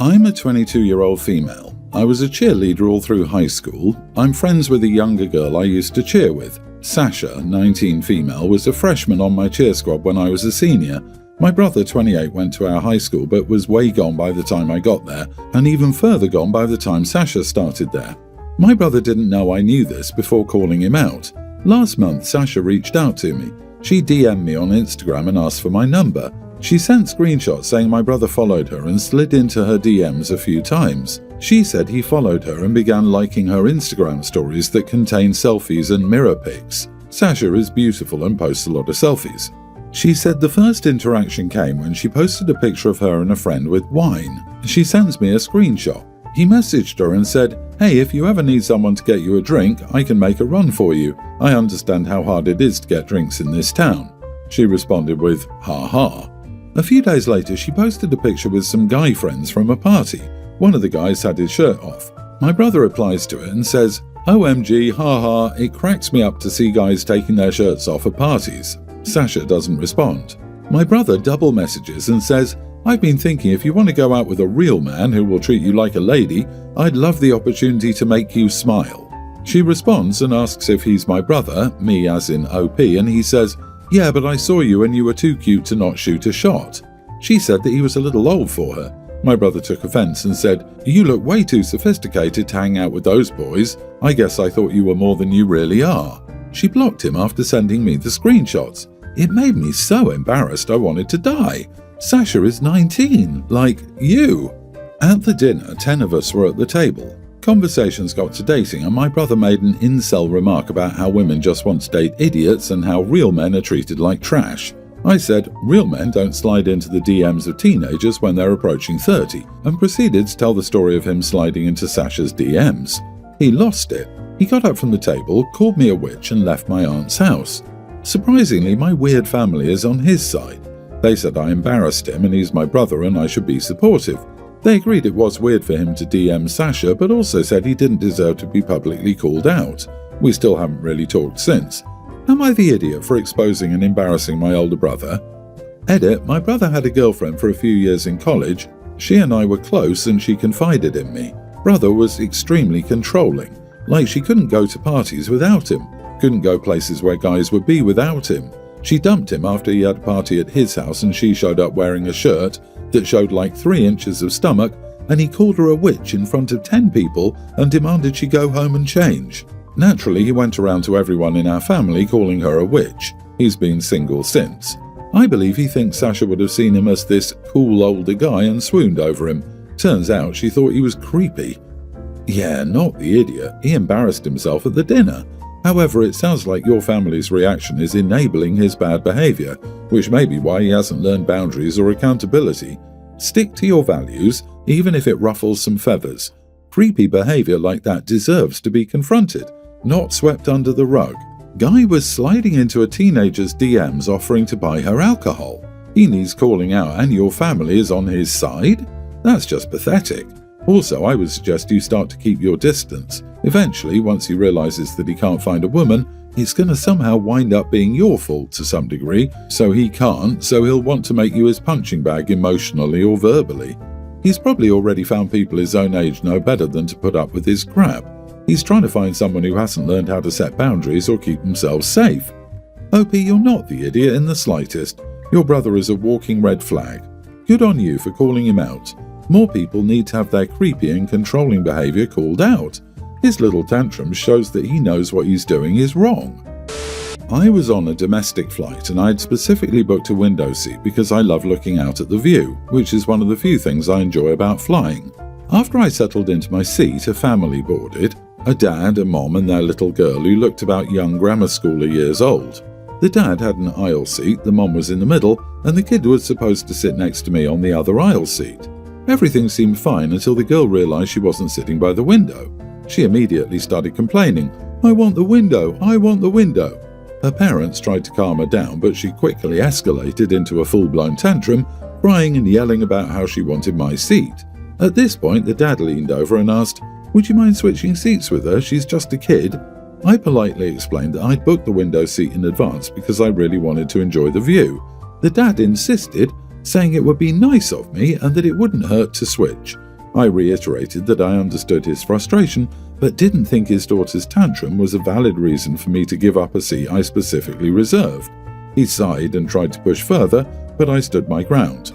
I'm a 22-year-old female. I was a cheerleader all through high school. I'm friends with a younger girl I used to cheer with. Sasha, 19 female, was a freshman on my cheer squad when I was a senior. My brother, 28, went to our high school but was way gone by the time I got there, and even further gone by the time Sasha started there. My brother didn't know I knew this before calling him out. Last month, Sasha reached out to me. She DM'd me on Instagram and asked for my number. She sent screenshots saying my brother followed her and slid into her DMs a few times. She said he followed her and began liking her Instagram stories that contain selfies and mirror pics. Sasha is beautiful and posts a lot of selfies. She said the first interaction came when she posted a picture of her and a friend with wine. She sends me a screenshot. He messaged her and said, "Hey, if you ever need someone to get you a drink, I can make a run for you. I understand how hard it is to get drinks in this town." She responded with, "Ha ha." A few days later, she posted a picture with some guy friends from a party. One of the guys had his shirt off. My brother replies to it and says, "OMG, haha, it cracks me up to see guys taking their shirts off at parties." Sasha doesn't respond. My brother double messages and says, "I've been thinking if you want to go out with a real man who will treat you like a lady, I'd love the opportunity to make you smile." She responds and asks if he's my brother, me as in OP, and he says, "Yeah, but I saw you and you were too cute to not shoot a shot." She said that he was a little old for her. My brother took offense and said, "You look way too sophisticated to hang out with those boys. I guess I thought you were more than you really are." She blocked him after sending me the screenshots. It made me so embarrassed I wanted to die. Sasha is 19, like you. At the dinner, 10 of us were at the table. Conversations got to dating and my brother made an incel remark about how women just want to date idiots and how real men are treated like trash. I said, real men don't slide into the DMs of teenagers when they're approaching 30, and proceeded to tell the story of him sliding into Sasha's DMs. He lost it. He got up from the table, called me a witch and left my aunt's house. Surprisingly, my weird family is on his side. They said I embarrassed him and he's my brother and I should be supportive. They agreed it was weird for him to DM Sasha, but also said he didn't deserve to be publicly called out. We still haven't really talked since. Am I the idiot for exposing and embarrassing my older brother? Edit, my brother had a girlfriend for a few years in college. She and I were close and she confided in me. Brother was extremely controlling. Like she couldn't go to parties without him. Couldn't go places where guys would be without him. She dumped him after he had a party at his house and she showed up wearing a shirt that showed like 3 inches of stomach, and he called her a witch in front of 10 people and demanded she go home and change. Naturally, he went around to everyone in our family calling her a witch. He's been single since. I believe he thinks Sasha would have seen him as this cool older guy and swooned over him. Turns out she thought he was creepy. Yeah, not the idiot. He embarrassed himself at the dinner. However, it sounds like your family's reaction is enabling his bad behavior, which may be why he hasn't learned boundaries or accountability. Stick to your values, even if it ruffles some feathers. Creepy behavior like that deserves to be confronted, not swept under the rug. Guy was sliding into a teenager's DMs offering to buy her alcohol. He needs calling out and your family is on his side? That's just pathetic. Also, I would suggest you start to keep your distance. Eventually, once he realizes that he can't find a woman, it's going to somehow wind up being your fault to some degree, so he'll want to make you his punching bag emotionally or verbally. He's probably already found people his own age know better than to put up with his crap. He's trying to find someone who hasn't learned how to set boundaries or keep themselves safe. OP, you're not the idiot in the slightest. Your brother is a walking red flag. Good on you for calling him out. More people need to have their creepy and controlling behavior called out. His little tantrum shows that he knows what he's doing is wrong. I was on a domestic flight and I'd specifically booked a window seat because I love looking out at the view, which is one of the few things I enjoy about flying. After I settled into my seat, a family boarded. A dad, a mom and their little girl who looked about young grammar schooler years old. The dad had an aisle seat, the mom was in the middle, and the kid was supposed to sit next to me on the other aisle seat. Everything seemed fine until the girl realized she wasn't sitting by the window. She immediately started complaining, "I want the window, I want the window." Her parents tried to calm her down, but she quickly escalated into a full-blown tantrum, crying and yelling about how she wanted my seat. At this point, the dad leaned over and asked, "Would you mind switching seats with her? She's just a kid." I politely explained that I'd booked the window seat in advance because I really wanted to enjoy the view. The dad insisted, saying it would be nice of me and that it wouldn't hurt to switch. I reiterated that I understood his frustration, but didn't think his daughter's tantrum was a valid reason for me to give up a seat I specifically reserved. He sighed and tried to push further, but I stood my ground.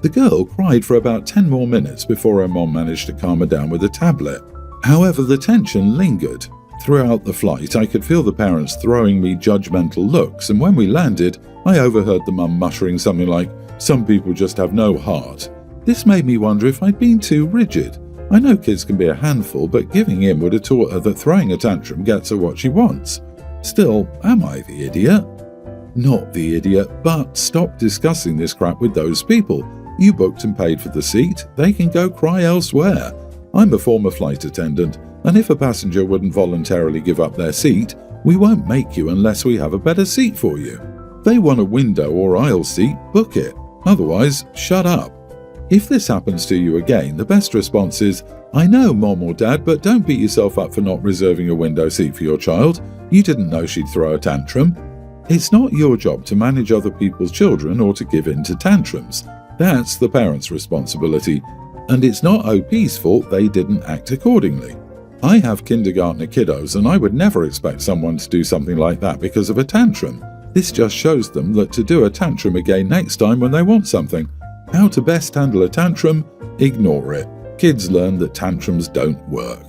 The girl cried for about 10 more minutes before her mom managed to calm her down with a tablet. However, the tension lingered. Throughout the flight, I could feel the parents throwing me judgmental looks, and when we landed, I overheard the mum muttering something like, "Some people just have no heart." This made me wonder if I'd been too rigid. I know kids can be a handful, but giving in would have taught her that throwing a tantrum gets her what she wants. Still, am I the idiot? Not the idiot, but stop discussing this crap with those people. You booked and paid for the seat, they can go cry elsewhere. I'm a former flight attendant, and if a passenger wouldn't voluntarily give up their seat, we won't make you unless we have a better seat for you. They want a window or aisle seat, book it. Otherwise, shut up. If this happens to you again, the best response is, "I know, Mom or Dad, but don't beat yourself up for not reserving a window seat for your child. You didn't know she'd throw a tantrum." It's not your job to manage other people's children or to give in to tantrums. That's the parents' responsibility. And it's not OP's fault they didn't act accordingly. I have kindergartner kiddos, and I would never expect someone to do something like that because of a tantrum. This just shows them that to do a tantrum again next time when they want something. How to best handle a tantrum? Ignore it. Kids learn that tantrums don't work.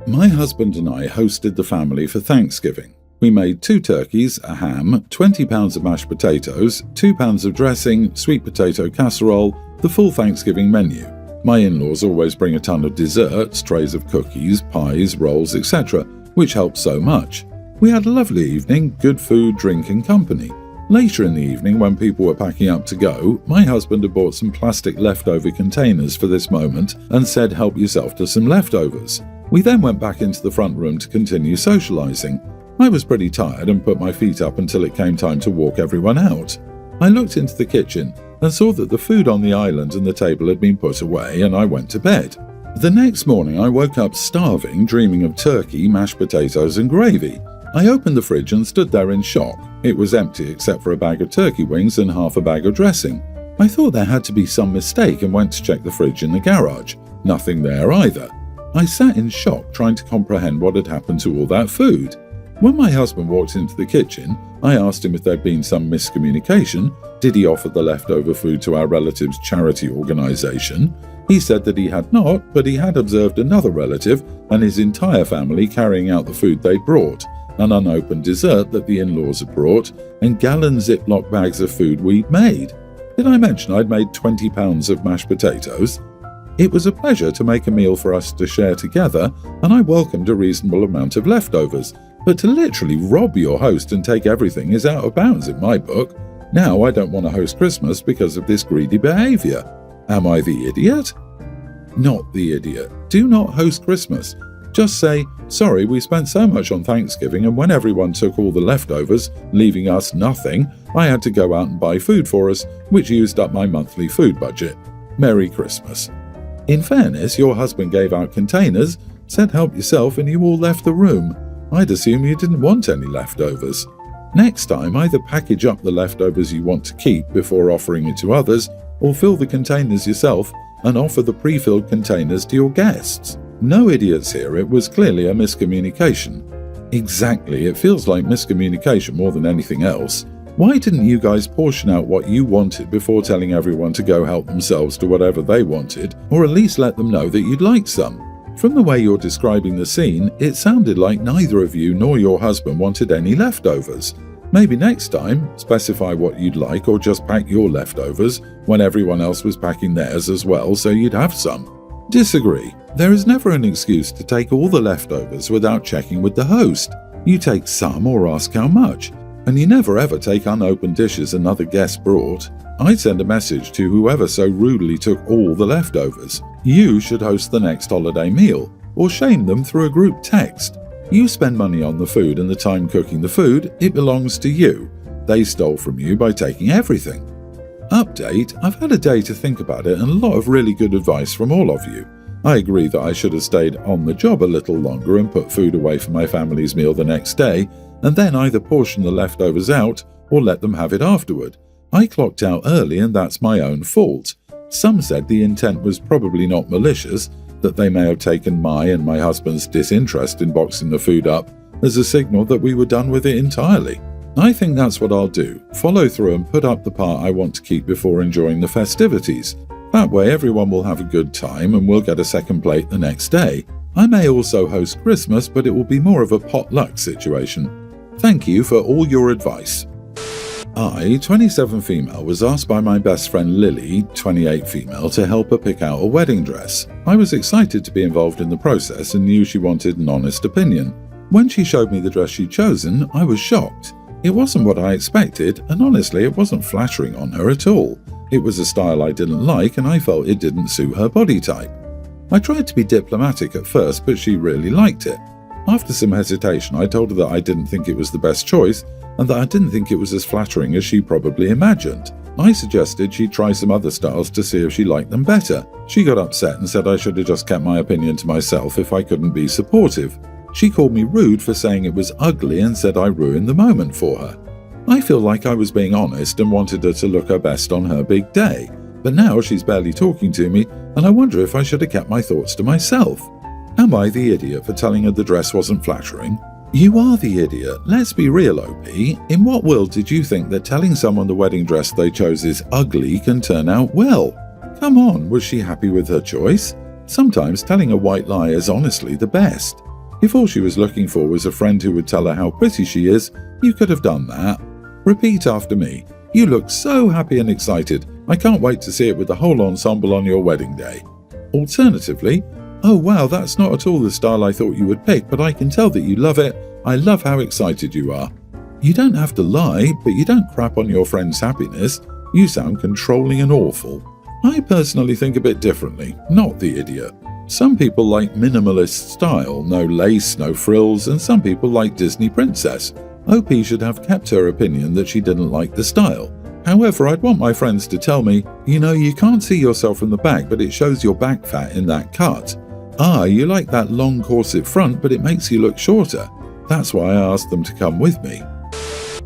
My husband and I hosted the family for Thanksgiving. We made 2 turkeys, a ham, 20 pounds of mashed potatoes, 2 pounds of dressing, sweet potato casserole, the full Thanksgiving menu. My in-laws always bring a ton of desserts, trays of cookies, pies, rolls, etc., which helps so much. We had a lovely evening, good food, drink and company. Later in the evening, when people were packing up to go, my husband had bought some plastic leftover containers for this moment and said help yourself to some leftovers. We then went back into the front room to continue socialising. I was pretty tired and put my feet up until it came time to walk everyone out. I looked into the kitchen and saw that the food on the island and the table had been put away, and I went to bed. The next morning I woke up starving, dreaming of turkey, mashed potatoes and gravy. I opened the fridge and stood there in shock. It was empty except for a bag of turkey wings and half a bag of dressing. I thought there had to be some mistake and went to check the fridge in the garage. Nothing there either. I sat in shock trying to comprehend what had happened to all that food. When my husband walked into the kitchen, I asked him if there'd been some miscommunication. Did he offer the leftover food to our relative's charity organisation? He said that he had not, but he had observed another relative and his entire family carrying out the food they'd brought, an unopened dessert that the in-laws had brought, and gallon Ziploc bags of food we'd made. Did I mention I'd made 20 pounds of mashed potatoes? It was a pleasure to make a meal for us to share together, and I welcomed a reasonable amount of leftovers. But to literally rob your host and take everything is out of bounds in my book. Now I don't want to host Christmas because of this greedy behaviour. Am I the idiot? Not the idiot. Do not host Christmas. Just say, sorry, we spent so much on Thanksgiving, and when everyone took all the leftovers, leaving us nothing, I had to go out and buy food for us, which used up my monthly food budget. Merry Christmas. In fairness, your husband gave out containers, said help yourself, and you all left the room. I'd assume you didn't want any leftovers. Next time, either package up the leftovers you want to keep before offering it to others, or fill the containers yourself and offer the pre-filled containers to your guests. No idiots here, it was clearly a miscommunication. Exactly, it feels like miscommunication more than anything else. Why didn't you guys portion out what you wanted before telling everyone to go help themselves to whatever they wanted, or at least let them know that you'd like some? From the way you're describing the scene, it sounded like neither of you nor your husband wanted any leftovers. Maybe next time, specify what you'd like or just pack your leftovers when everyone else was packing theirs as well so you'd have some. Disagree. There is never an excuse to take all the leftovers without checking with the host. You take some or ask how much, and you never ever take unopened dishes another guest brought. I'd send a message to whoever so rudely took all the leftovers. You should host the next holiday meal, or shame them through a group text. You spend money on the food and the time cooking the food, it belongs to you. They stole from you by taking everything. Update, I've had a day to think about it and a lot of really good advice from all of you. I agree that I should have stayed on the job a little longer and put food away for my family's meal the next day, and then either portion the leftovers out or let them have it afterward. I clocked out early and that's my own fault. Some said the intent was probably not malicious, that they may have taken my and my husband's disinterest in boxing the food up as a signal that we were done with it entirely. I think that's what I'll do, follow through and put up the part I want to keep before enjoying the festivities. That way everyone will have a good time and we'll get a second plate the next day. I may also host Christmas, but it will be more of a potluck situation. Thank you for all your advice. I, 27 female, was asked by my best friend Lily, 28 female, to help her pick out a wedding dress. I was excited to be involved in the process and knew she wanted an honest opinion. When she showed me the dress she'd chosen, I was shocked. It wasn't what I expected, and honestly, it wasn't flattering on her at all. It was a style I didn't like, and I felt it didn't suit her body type. I tried to be diplomatic at first, but she really liked it. After some hesitation, I told her that I didn't think it was the best choice, and that I didn't think it was as flattering as she probably imagined. I suggested she try some other styles to see if she liked them better. She got upset and said I should have just kept my opinion to myself if I couldn't be supportive. She called me rude for saying it was ugly and said I ruined the moment for her. I feel like I was being honest and wanted her to look her best on her big day, but now she's barely talking to me and I wonder if I should have kept my thoughts to myself. Am I the idiot for telling her the dress wasn't flattering? You are the idiot. Let's be real, OP. In what world did you think that telling someone the wedding dress they chose is ugly can turn out well? Come on, was she happy with her choice? Sometimes telling a white lie is honestly the best. If all she was looking for was a friend who would tell her how pretty she is, you could have done that. Repeat after me. You look so happy and excited. I can't wait to see it with the whole ensemble on your wedding day. Alternatively, oh wow, that's not at all the style I thought you would pick, but I can tell that you love it. I love how excited you are. You don't have to lie, but you don't crap on your friend's happiness. You sound controlling and awful. I personally think a bit differently, not the idiot. Some people like minimalist style, no lace, no frills, and some people like Disney princess. OP should have kept her opinion that she didn't like the style. However, I'd want my friends to tell me, you can't see yourself from the back, but it shows your back fat in that cut. You like that long corset front, but it makes you look shorter. That's why I asked them to come with me.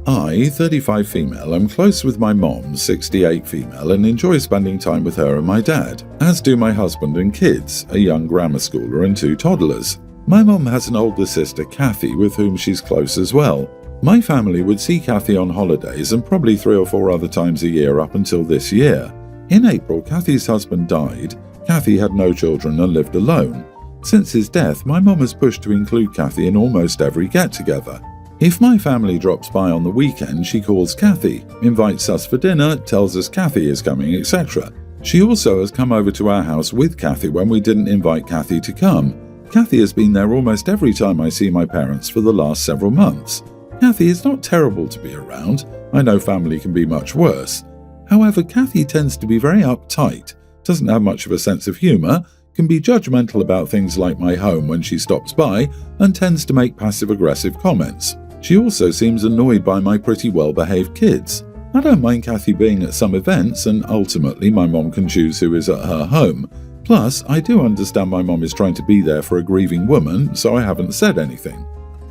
I, 35 female, am close with my mom, 68 female, and enjoy spending time with her and my dad, as do my husband and kids, a young grammar schooler and 2 toddlers. My mom has an older sister, Kathy, with whom she's close as well. My family would see Kathy on holidays and probably 3 or 4 other times a year up until this year. In April, Kathy's husband died. Kathy had no children and lived alone. Since his death, my mom has pushed to include Kathy in almost every get-together. If my family drops by on the weekend, she calls Kathy, invites us for dinner, tells us Kathy is coming, etc. She also has come over to our house with Kathy when we didn't invite Kathy to come. Kathy has been there almost every time I see my parents for the last several months. Kathy is not terrible to be around. I know family can be much worse. However, Kathy tends to be very uptight, doesn't have much of a sense of humour, can be judgmental about things like my home when she stops by, and tends to make passive-aggressive comments. She also seems annoyed by my pretty well-behaved kids. I don't mind Kathy being at some events, and ultimately my mom can choose who is at her home. Plus, I do understand my mom is trying to be there for a grieving woman, so I haven't said anything.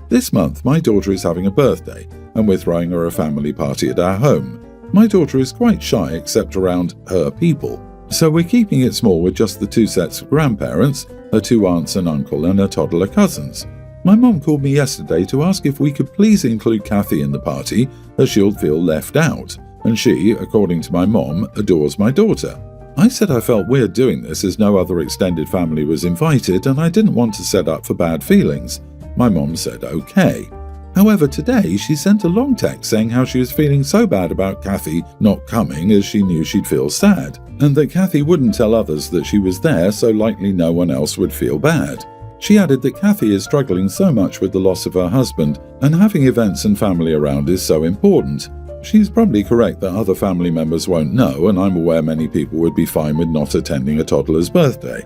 This month, my daughter is having a birthday, and we're throwing her a family party at our home. My daughter is quite shy except around her people, so we're keeping it small with just the 2 sets of grandparents, her 2 aunts and uncle, and her toddler cousins. My mom called me yesterday to ask if we could please include Kathy in the party, as she'll feel left out, and she, according to my mom, adores my daughter. I said I felt weird doing this as no other extended family was invited and I didn't want to set up for bad feelings. My mom said okay. However, today she sent a long text saying how she was feeling so bad about Kathy not coming as she knew she'd feel sad, and that Kathy wouldn't tell others that she was there so likely no one else would feel bad. She added that Kathy is struggling so much with the loss of her husband, and having events and family around is so important. She's probably correct that other family members won't know, and I'm aware many people would be fine with not attending a toddler's birthday.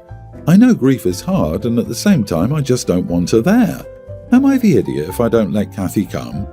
I know grief is hard, and at the same time I just don't want her there. Am I the idiot if I don't let Kathy come?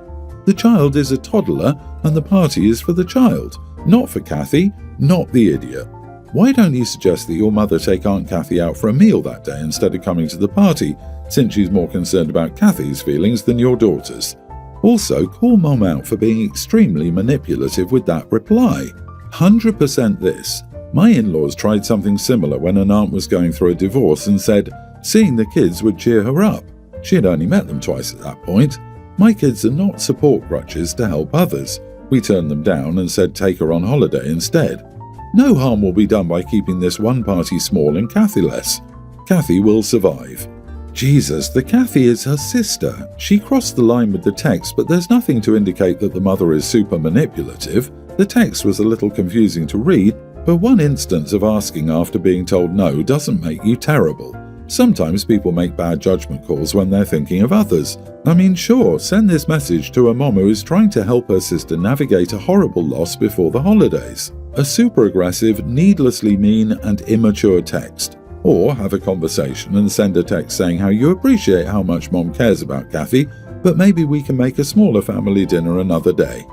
The child is a toddler, and the party is for the child, not for Kathy, not the idiot. Why don't you suggest that your mother take Aunt Kathy out for a meal that day instead of coming to the party, since she's more concerned about Kathy's feelings than your daughter's? Also, call Mom out for being extremely manipulative with that reply. 100% this. My in-laws tried something similar when an aunt was going through a divorce and said seeing the kids would cheer her up. She had only met them twice at that point. My kids are not support crutches to help others. We turned them down and said take her on holiday instead. No harm will be done by keeping this one party small and Kathy-less. Kathy will survive. Jesus, the Kathy is her sister. She crossed the line with the text, but there's nothing to indicate that the mother is super manipulative. The text was a little confusing to read, but one instance of asking after being told no doesn't make you terrible. Sometimes people make bad judgment calls when they're thinking of others. I mean, sure, send this message to a mom who is trying to help her sister navigate a horrible loss before the holidays. A super aggressive, needlessly mean and immature text. Or have a conversation and send a text saying how you appreciate how much mom cares about Kathy, but maybe we can make a smaller family dinner another day.